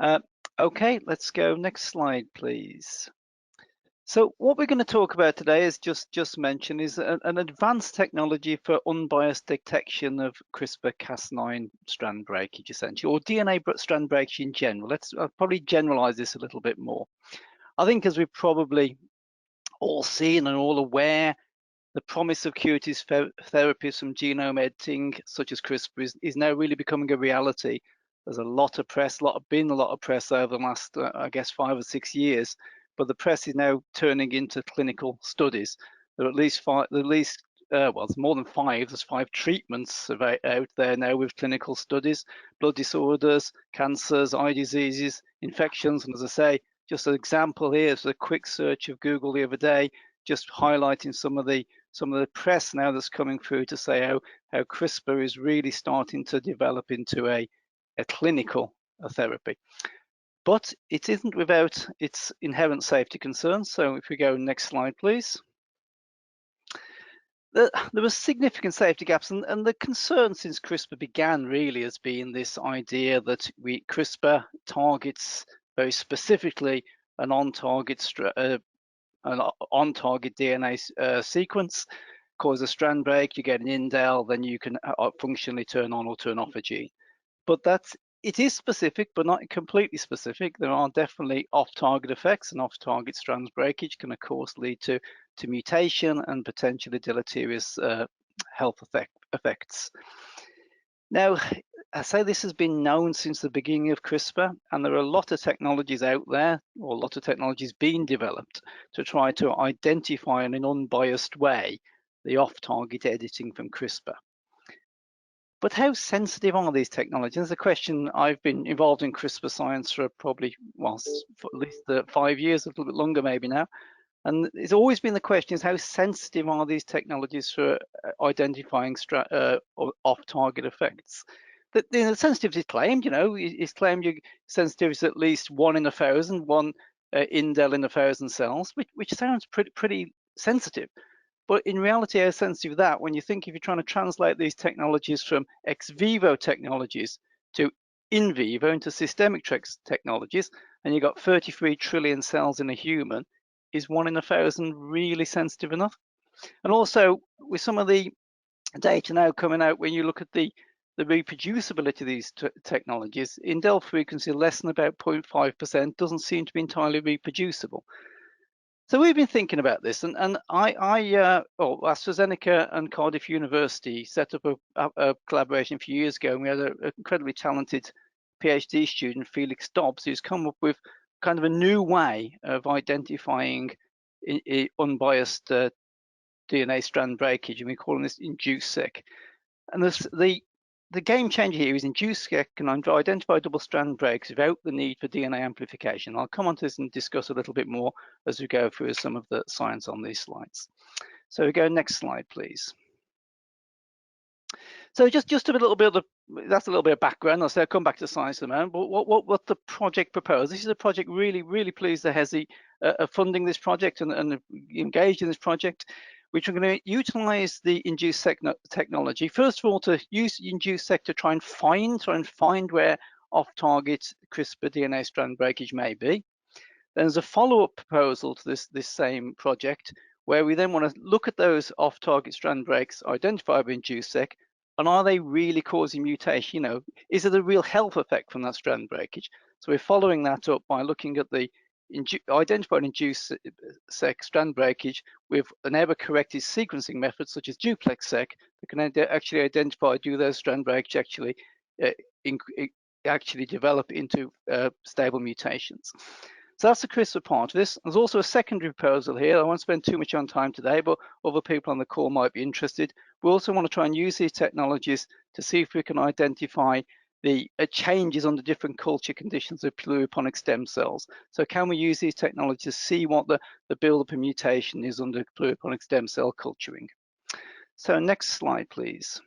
Uh, okay, let's go. Next slide, please. So what we're going to talk about today, is just mentioned, is an advanced technology for unbiased detection of CRISPR-Cas9 strand breakage, essentially, or DNA strand breakage in general. I'll probably generalize this a little bit more. I think, as we've probably all seen and all aware, the promise of curative therapies from genome editing, such as CRISPR, is now really becoming a reality. There's a lot of press, a lot of press over the last, I guess, 5 or 6 years, but the press is now turning into clinical studies. There are at least five, well, there's more than 5. There's 5 treatments out there now with clinical studies: blood disorders, cancers, eye diseases, infections, and as I say, just an example here is a quick search of Google the other day, just highlighting some of the press now that's coming through to say how CRISPR is really starting to develop into a clinical therapy. But it isn't without its inherent safety concerns. So if we go next slide, please. There were significant safety gaps, and the concern since CRISPR began really has been this idea that CRISPR targets very specifically an on-target DNA sequence, cause a strand break, you get an indel, then you can functionally turn on or turn off a gene. But it is specific, but not completely specific. There are definitely off-target effects, and off-target strand breakage can, of course, lead to mutation and potentially deleterious health effects. Now, I say this has been known since the beginning of CRISPR, and there are a lot of technologies out there, or a lot of technologies being developed to try to identify in an unbiased way the off-target editing from CRISPR. But how sensitive are these technologies? That's a question. I've been involved in CRISPR science for probably, well, for at least 5 years, a little bit longer maybe now. And it's always been the question is, how sensitive are these technologies for identifying off-target effects? The sensitivity is claimed, it's claimed your sensitivity is at least 1 in 1,000, one indel in 1,000 cells, which sounds pretty sensitive. But in reality, how sensitive that, when you think if you're trying to translate these technologies from ex vivo technologies to in vivo into systemic technologies, and you've got 33 trillion cells in a human, is 1 in 1,000 really sensitive enough? And also, with some of the data now coming out, when you look at the reproducibility of these technologies, indel frequency less than about 0.5% doesn't seem to be entirely reproducible. So we've been thinking about this, and AstraZeneca and Cardiff University set up a collaboration a few years ago, and we had an incredibly talented PhD student, Felix Dobbs, who's come up with kind of a new way of identifying unbiased DNA strand breakage, and we're calling this induce-seq. And the game changer here is induce-seq can identify double strand breaks without the need for DNA amplification. I'll come on to this and discuss a little bit more as we go through some of the science on these slides. So we go next slide, please. So just a little bit of that's a little bit of background. I'll come back to science in a moment. But what the project proposed? This is a project really pleased that HESI are funding this project and engaged in this project, which we're going to utilize the induce-seq technology. First of all, to use induce-seq to try and find where off-target CRISPR DNA strand breakage may be. Then there's a follow-up proposal to this same project, where we then want to look at those off-target strand breaks identified by induce-seq, and are they really causing mutation? Is it a real health effect from that strand breakage? So we're following that up by looking at the identified induce-seq strand breakage with an error-corrected sequencing method such as duplex-seq that can actually identify, do those strand breaks actually develop into stable mutations. So that's the CRISPR part of this. There's also a secondary proposal here. I won't spend too much on time today, but other people on the call might be interested. We also want to try and use these technologies to see if we can identify the changes under different culture conditions of pluriponic stem cells. So can we use these technologies to see what the buildup of mutation is under pluriponic stem cell culturing? So next slide, please.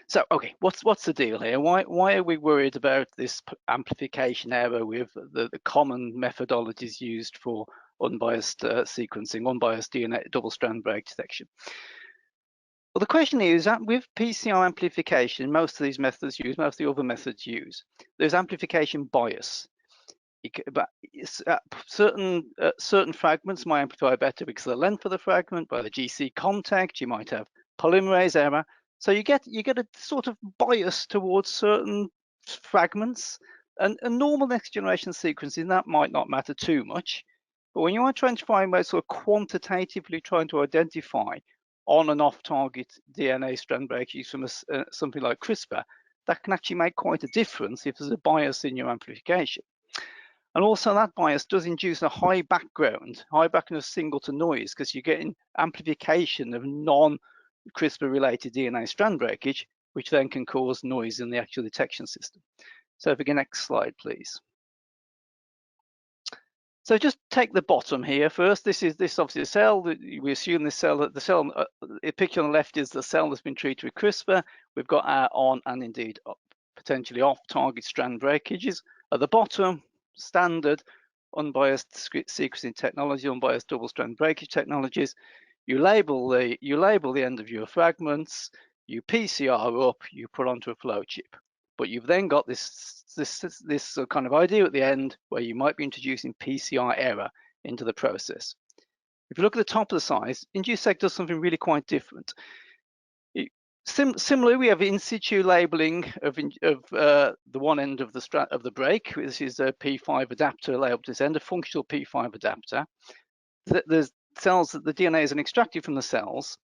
So, okay, what's the deal here? Why are we worried about this amplification error with the common methodologies used for unbiased sequencing, unbiased DNA double strand break detection? Well, the question is that with PCR amplification, most of these methods use, most of the other methods use, there's amplification bias. But certain fragments might amplify better because of the length of the fragment, by the GC contact. You might have polymerase error, so you get a sort of bias towards certain fragments. And normal next generation sequencing, that might not matter too much, but when you are trying to find ways sort of quantitatively trying to identify on and off target DNA strand breakage from something like CRISPR, that can actually make quite a difference if there's a bias in your amplification. And also that bias does induce a high background of singleton noise, because you're getting amplification of non-CRISPR related DNA strand breakage, which then can cause noise in the actual detection system. So if we get next slide, please. So just take the bottom here first. This obviously a cell. We assume the cell, the picture on the left is the cell that's been treated with CRISPR. We've got our on and indeed potentially off-target strand breakages. At the bottom, standard unbiased sequencing technology, unbiased double-strand breakage technologies. You label the end of your fragments. You PCR up. You put onto a flow chip. But you've then got this kind of idea at the end where you might be introducing PCR error into the process. If you look at the top of the size, InduceSec does something really quite different. Similarly, we have in situ labeling of the one end of the break. This is a P5 adapter labeled to this end, a functional P5 adapter. There's cells that the DNA is extracted from the cells,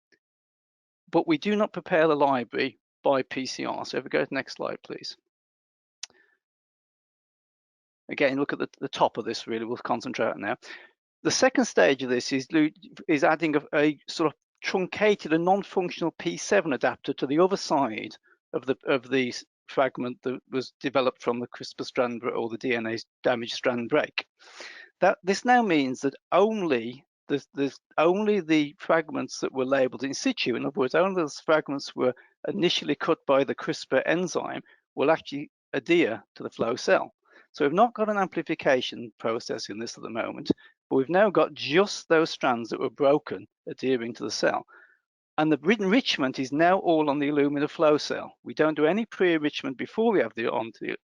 but we do not prepare the library by PCR. So if we go to the next slide, please. Again, look at the top of this, really, we'll concentrate on now. The second stage of this is adding a sort of truncated and non-functional P7 adapter to the other side of the fragment that was developed from the CRISPR strand or the DNA damaged strand break. This now means that only the fragments that were labeled in situ, in other words, only those fragments were initially cut by the CRISPR enzyme, will actually adhere to the flow cell. So we've not got an amplification process in this at the moment, but we've now got just those strands that were broken adhering to the cell. And the enrichment is now all on the Illumina flow cell. We don't do any pre-enrichment before we have the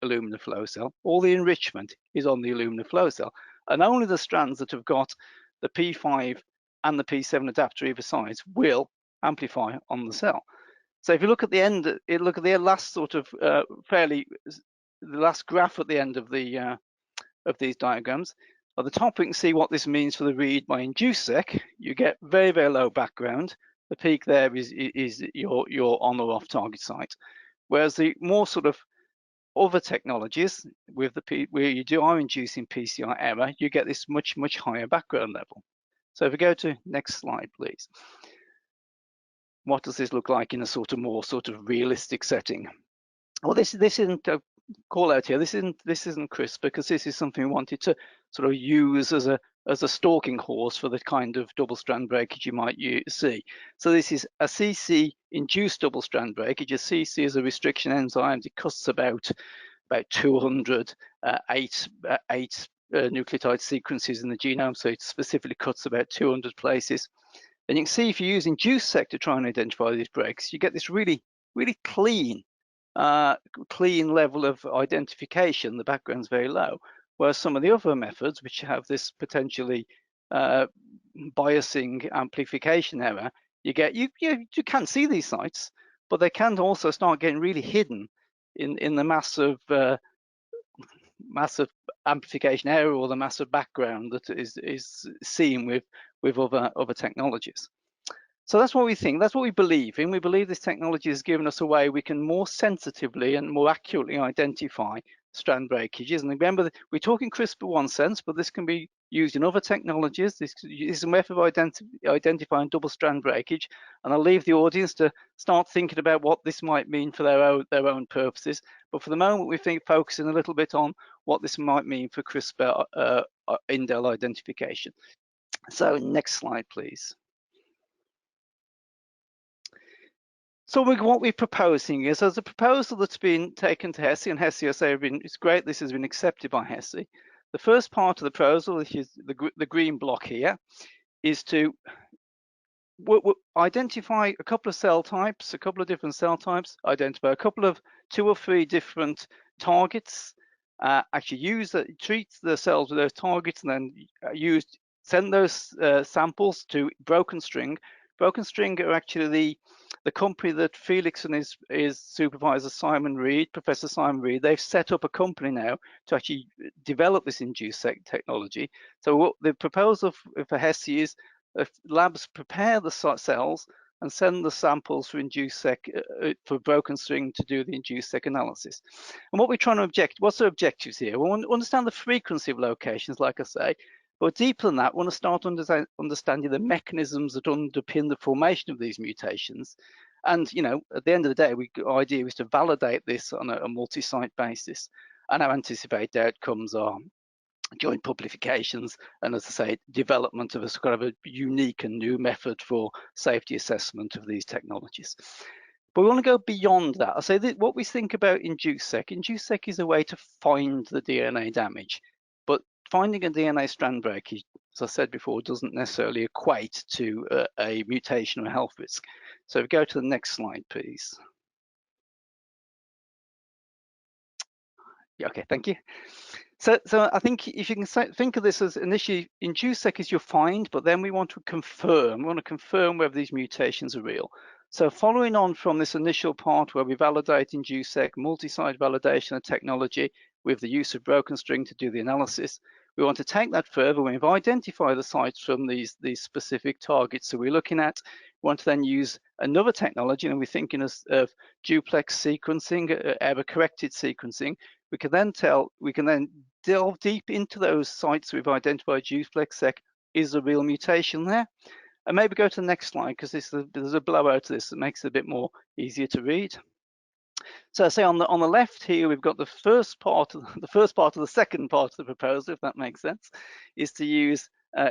Illumina flow cell. All the enrichment is on the Illumina flow cell. And only the strands that have got the P5 and the P7 adapter either sides will amplify on the cell. So if you look at the end, look at the last sort of the last graph at the end of these diagrams. At the top, we can see what this means for the read by InduceSec. You get very, very low background. The peak there is your on or off target site. Whereas the more sort of other technologies with where you are inducing PCR error, you get this much higher background level. So if we go to next slide, please. What does this look like in a more realistic setting? Well, this isn't a call out here. This isn't CRISPR, because this is something we wanted to sort of use as a stalking horse for the kind of double strand breakage you might see. So this is a CC induced double strand breakage. A CC is a restriction enzyme. It costs about 200 eight nucleotide sequences in the genome. So it specifically cuts about 200 places. And you can see if you use InduceSec to try and identify these breaks, you get this really clean level of identification. The background's very low. Whereas some of the other methods, which have this potentially biasing amplification error, you can see these sites, but they can also start getting really hidden in the massive amplification error or the massive background that is seen with other technologies. So that's what we think, that's what we believe in. We believe this technology has given us a way we can more sensitively and more accurately identify strand breakages. And remember, we're talking CRISPR one sense, but this can be used in other technologies. This is a method of identifying double strand breakage. And I'll leave the audience to start thinking about what this might mean for their own purposes. But for the moment, we focusing a little bit on what this might mean for CRISPR indel identification. So next slide, please. So what we're proposing is, as a proposal that's been taken to HESI, and HESI, I say, it's great this has been accepted by HESI. The first part of the proposal, which is the green block here, is to we'll identify a couple of cell types, a couple of different cell types, identify a couple of 2 or 3 different targets, actually treat the cells with those targets, and then send those samples to Broken String. Broken String are actually the company that Felix and his supervisor Simon Reed, Professor Simon Reed, they've set up a company now to actually develop this induced-seq technology. So what the proposal for HESI is, labs prepare the cells and send the samples for induced-seq for Broken String to do the induced-seq analysis. And what we're trying to what's the objectives here? We want to understand the frequency of locations, like I say, but deeper than that, we want to start understanding the mechanisms that underpin the formation of these mutations. And at the end of the day, the idea is to validate this on a multi-site basis. And our anticipated outcomes are joint publications, and as I say, development of a kind of a unique and new method for safety assessment of these technologies. But we want to go beyond that. I say that what we think about induced-seq is a way to find the DNA damage, but finding a DNA strand break, as I said before, doesn't necessarily equate to a mutation or health risk. So if we go to the next slide, please. Yeah, okay, thank you. So I think if you can think of this as initially induced-seq is your find, but then we want to confirm whether these mutations are real. So following on from this initial part where we validate induced-seq, multi-site validation of technology with the use of Broken String to do the analysis, we want to take that further. We've identified the sites from these specific targets that we're looking at. We want to then use another technology, and we're thinking of duplex sequencing, error-corrected sequencing. We can then delve deep into those sites we've identified duplex-seq. Is a real mutation there? And maybe go to the next slide, because there's a blowout to this that makes it a bit more easier to read. So I say on the left here, we've got the first part of the second part of the proposal, if that makes sense, is to use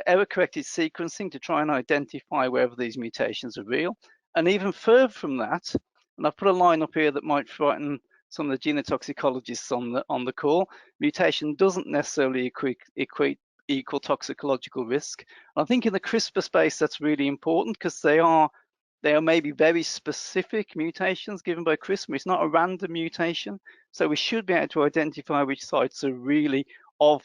error-corrected sequencing to try and identify whether these mutations are real. And even further from that, and I've put a line up here that might frighten some of the genotoxicologists on the call, mutation doesn't necessarily equal toxicological risk. And I think in the CRISPR space, that's really important, because they are maybe very specific mutations given by CRISPR. It's not a random mutation. So we should be able to identify which sites are really of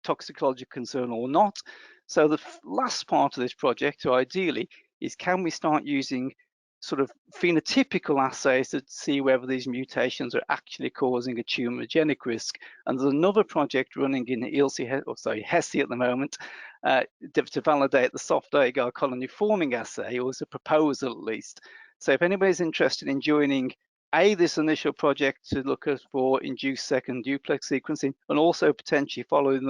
toxicological concern or not. So the last part of this project, ideally, is can we start using sort of phenotypical assays to see whether these mutations are actually causing a tumorigenic risk. And there's another project running in HESI at the moment to validate the soft agar colony forming assay, or as a proposal at least. So if anybody's interested in joining this initial project to look for induced-seq duplex sequencing, and also potentially following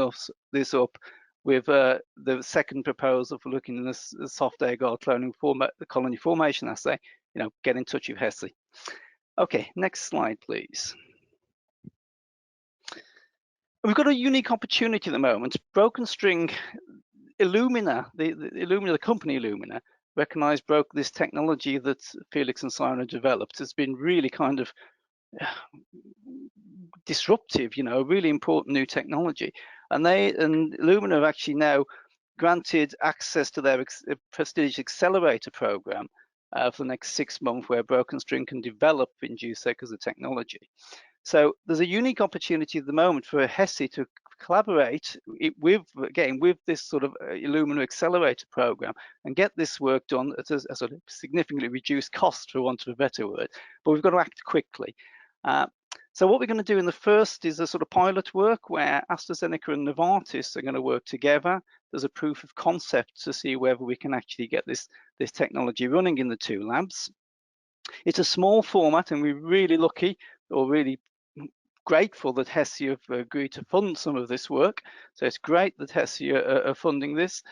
this up with the second proposal for looking at the soft agar colony formation assay, get in touch with HESI. Okay, next slide, please. We've got a unique opportunity at the moment. Broken String, Illumina, the company Illumina, recognized this technology that Felix and Simon have developed has been really kind of disruptive, a really important new technology. And Illumina have actually now granted access to their prestigious accelerator program for the next 6 months, where Broken String can develop induced-seq as a technology. So there's a unique opportunity at the moment for HESI to collaborate with this sort of Illumina accelerator program and get this work done at a sort of significantly reduced cost, for want of a better word. But we've got to act quickly. So what we're going to do in the first is a sort of pilot work where AstraZeneca and Novartis are going to work together. There's a proof of concept to see whether we can actually get this technology running in the 2 labs. It's a small format, and we're really lucky, or really grateful, that HESI have agreed to fund some of this work. So it's great that HESI are funding this.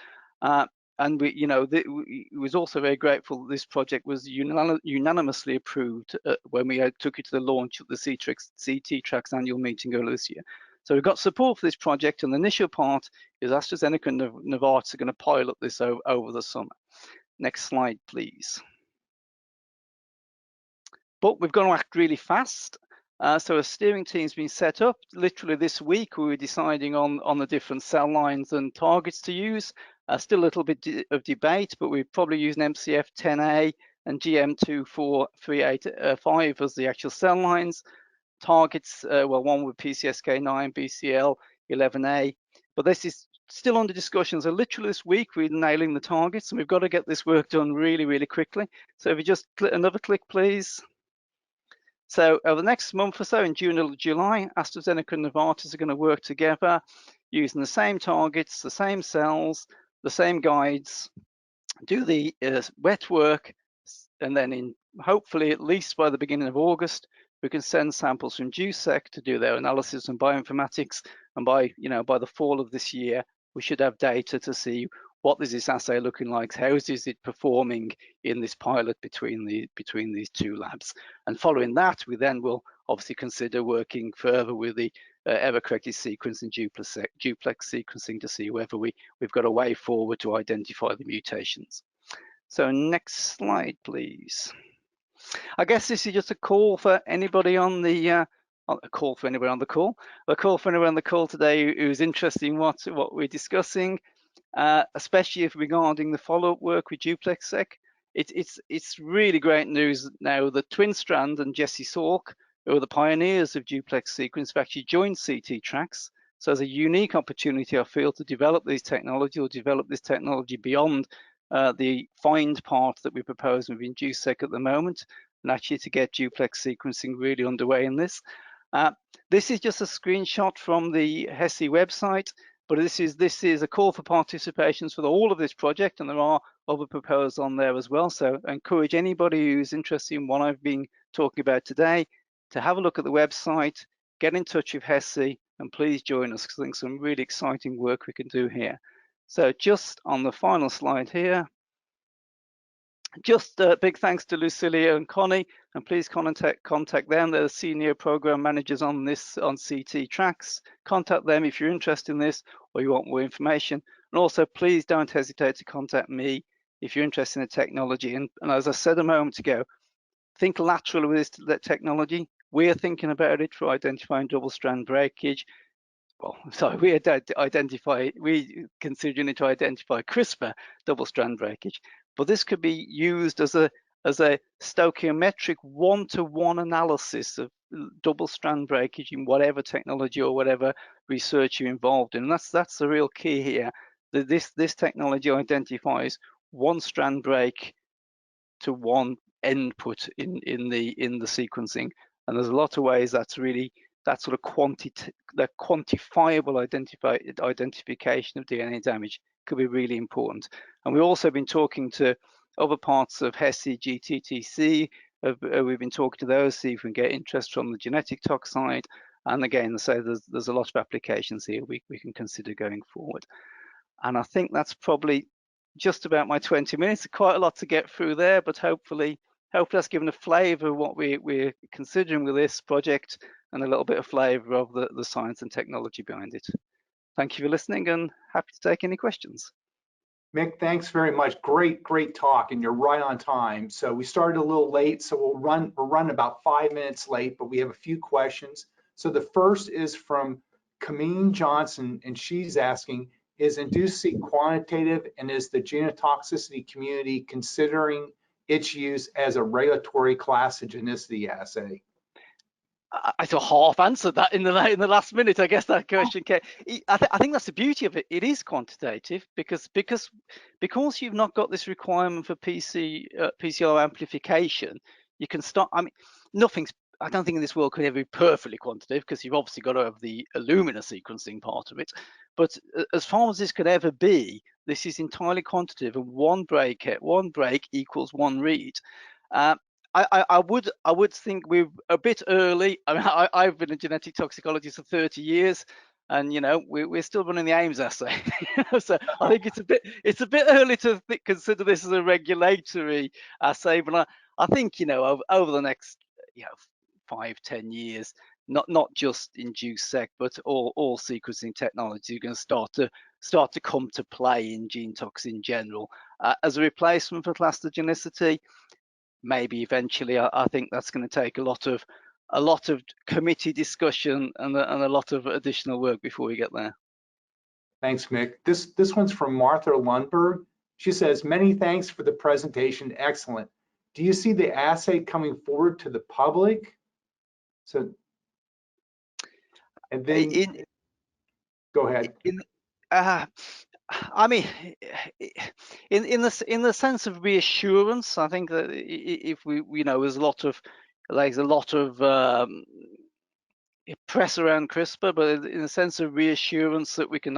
And we was also very grateful that this project was unanimously approved when we took it to the launch at the CT-Trax annual meeting earlier this year. So we've got support for this project, and the initial part is AstraZeneca and Novartis are going to pilot this over the summer. Next slide, please. But we've got to act really fast. So a steering team's been set up. Literally this week, we were deciding on the different cell lines and targets to use. Still a little bit of debate, but we're probably using MCF 10A and GM24385 as the actual cell lines. Targets, well, one with PCSK9, BCL 11A, but this is still under discussion. So literally this week we're nailing the targets, and we've got to get this work done really, really quickly. So if you just click another click, please. So over the next month or so, in June or July, AstraZeneca and Novartis are going to work together using the same targets, the same cells, the same guides, do the wet work, and then in hopefully at least by the beginning of August, we can send samples from GSEC to do their analysis and bioinformatics, and by the fall of this year, we should have data to see what is this assay looking like, how is it performing in this pilot between these two labs. And following that, we then will obviously consider working further with the error-corrected sequencing, duplex sequencing, to see whether we've got a way forward to identify the mutations. So next slide, please. I guess this is just a call for anybody on the a call for anyone on the call. A call for anyone on the call today who's interested in what we're discussing, especially if regarding the follow-up work with DuplexSec. It's really great news now that Twin Strand and Jesse Salk, who are the pioneers of duplex sequence, have actually joined CT Tracks. So there's a unique opportunity, I feel, to develop these technology, or develop this technology beyond the find part that we propose within GSEC at the moment, and actually to get duplex sequencing really underway in this. This is just a screenshot from the HESI website, but this is a call for participations for all of this project, and there are other proposals on there as well. So I encourage anybody who's interested in what I've been talking about today to have a look at the website, get in touch with HESI, and please join us, because I think some really exciting work we can do here. So just on the final slide here, just a big thanks to Lucilia and Connie, and please contact them. They're the senior program managers on CT Tracks. Contact them if you're interested in this or you want more information. And also, please don't hesitate to contact me if you're interested in the technology. And as I said a moment ago, think lateral with this technology. We're thinking about it for identifying double-strand breakage. Well, sorry, we're considering it to identify CRISPR double-strand breakage, but this could be used as a stoichiometric one-to-one analysis of double-strand breakage in whatever technology or whatever research you're involved in. And that's the real key here. That this technology identifies one strand break to one input in the sequencing, and there's a lot of ways that's really that sort of quantifiable identification of DNA damage could be really important. And we've also been talking to other parts of HESI, GTTC. We've been talking to those, see if we can get interest from the genetic tox side. And again, so there's a lot of applications here we can consider going forward. And I think that's probably just about my 20 minutes. Quite a lot to get through there, but hopefully that's given a flavour of what we're considering with this project, and a little bit of flavour of the science and technology behind it. Thank you for listening, and happy to take any questions. Mick, thanks very much. Great talk, and you're right on time. So we started a little late, so we'll run about 5 minutes late, but we have a few questions. So the first is from Kameen Johnson, and she's asking, is InduceSeq quantitative, and is the genotoxicity community considering its use as a regulatory classigenicity assay? I sort of half answered that in the last minute. I guess that question came. I think that's the beauty of it. It is quantitative because you've not got this requirement for PCR amplification. You can start. I mean, I don't think in this world could ever be perfectly quantitative, because you've obviously got to have the Illumina sequencing part of it. But as far as this could ever be, this is entirely quantitative, and one break equals one read. I would think we're a bit early. I mean, I've been a genetic toxicologist for 30 years, and we're still running the Ames assay. So I think it's a bit early to consider this as a regulatory assay. But I think over the next 5-10 years, not just in GSEC, but all sequencing technology are going to start to come to play in gene tox in general as a replacement for classigenicity. Maybe eventually. I think that's going to take a lot of committee discussion and a lot of additional work before we get there. Thanks, Mick. This one's from Martha Lundberg. She says, many thanks for the presentation. Excellent. Do you see the assay coming forward to the public? So, and then go ahead. I mean, in the sense of reassurance, I think that if we, there's a lot of press around CRISPR, but in a sense of reassurance that we can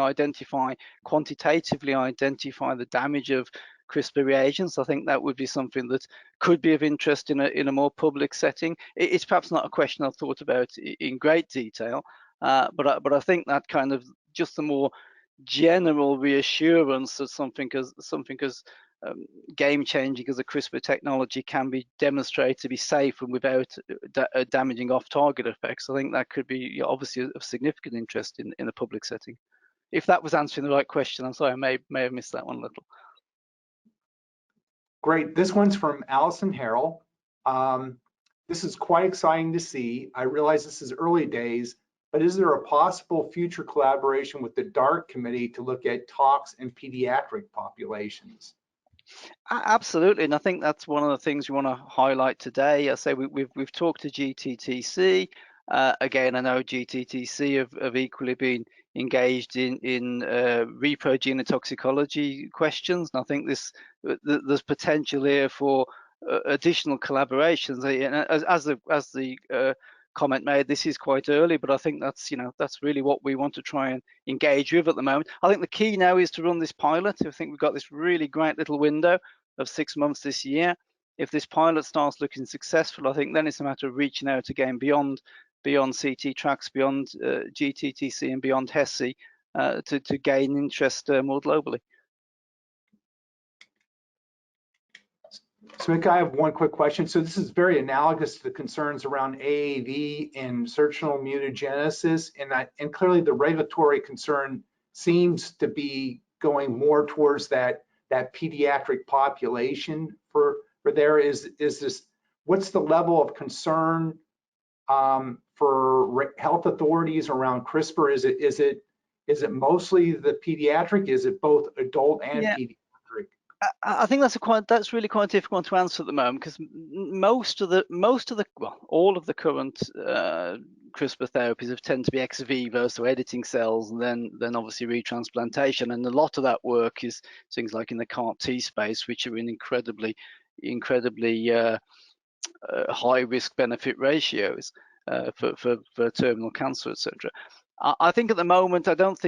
quantitatively identify the damage of CRISPR reagents, I think that would be something that could be of interest in a more public setting. It's perhaps not a question I've thought about in great detail, but I think that kind of just the more general reassurance that something as game-changing as a CRISPR technology can be demonstrated to be safe and without damaging off-target effects. I think that could be obviously of significant interest in a public setting. If that was answering the right question, I'm sorry, I may have missed that one a little. Great. This one's from Allison Harrell. This is quite exciting to see. I realize this is early days, but is there a possible future collaboration with the DART committee to look at tox in pediatric populations? Absolutely, and I think that's one of the things we want to highlight today. I say we've talked to GTTC. Again, I know GTTC have equally been engaged in repro genotoxicology questions, and I think there's potential here for additional collaborations. As the comment made, this is quite early, but I think that's really what we want to try and engage with at the moment. I think the key now is to run this pilot. I think we've got this really great little window of 6 months this year. If this pilot starts looking successful, I think then it's a matter of reaching out again beyond CT tracks, beyond GTTC and beyond HESI to gain interest more globally. So Mick, I have one quick question. So this is very analogous to the concerns around AAV and insertional mutagenesis, and clearly the regulatory concern seems to be going more towards that pediatric population for there. Is this, what's the level of concern for health authorities around CRISPR? Is it mostly the pediatric? Is it both adult and pediatric? I think that's really quite difficult to answer at the moment, because all of the current CRISPR therapies tend to be ex vivo, so editing cells and then obviously retransplantation, and a lot of that work is things like in the CAR T space, which are in incredibly high risk benefit ratios for terminal cancer, etc. I think at the moment, I don't,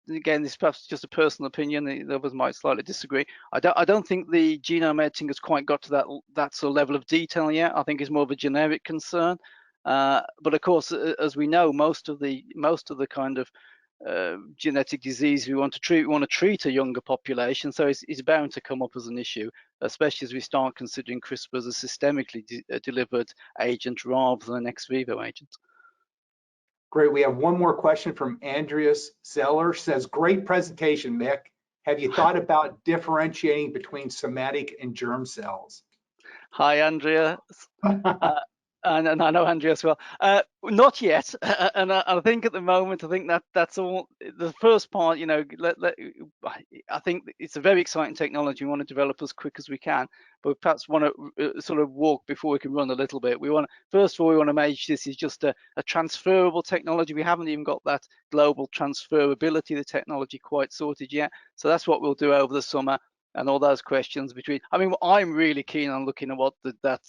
again, this is perhaps just a personal opinion, the others might slightly disagree. I don't think the genome editing has quite got to that sort of level of detail yet. I think it's more of a generic concern. But of course, as we know, most of the kind of genetic disease we want to treat a younger population, so it's bound to come up as an issue, especially as we start considering CRISPR as a systemically delivered agent rather than an ex vivo agent. Great. We have one more question from Andreas Zeller. Says, great presentation, Mick. Have you thought about differentiating between somatic and germ cells? Hi, Andrea. And I know Andrea as well. Not yet, and I think at the moment, that's all. The first part, I think it's a very exciting technology. We want to develop as quick as we can, but perhaps want to sort of walk before we can run a little bit. First of all, we want to make this is just a transferable technology. We haven't even got that global transferability of the technology quite sorted yet. So that's what we'll do over the summer. And all those questions I'm really keen on looking at what that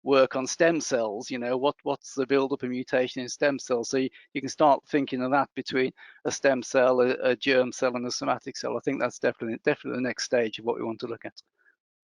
work on stem cells, what's the build-up and mutation in stem cells. So you can start thinking of that between a stem cell, a germ cell, and a somatic cell. I think that's definitely the next stage of what we want to look at.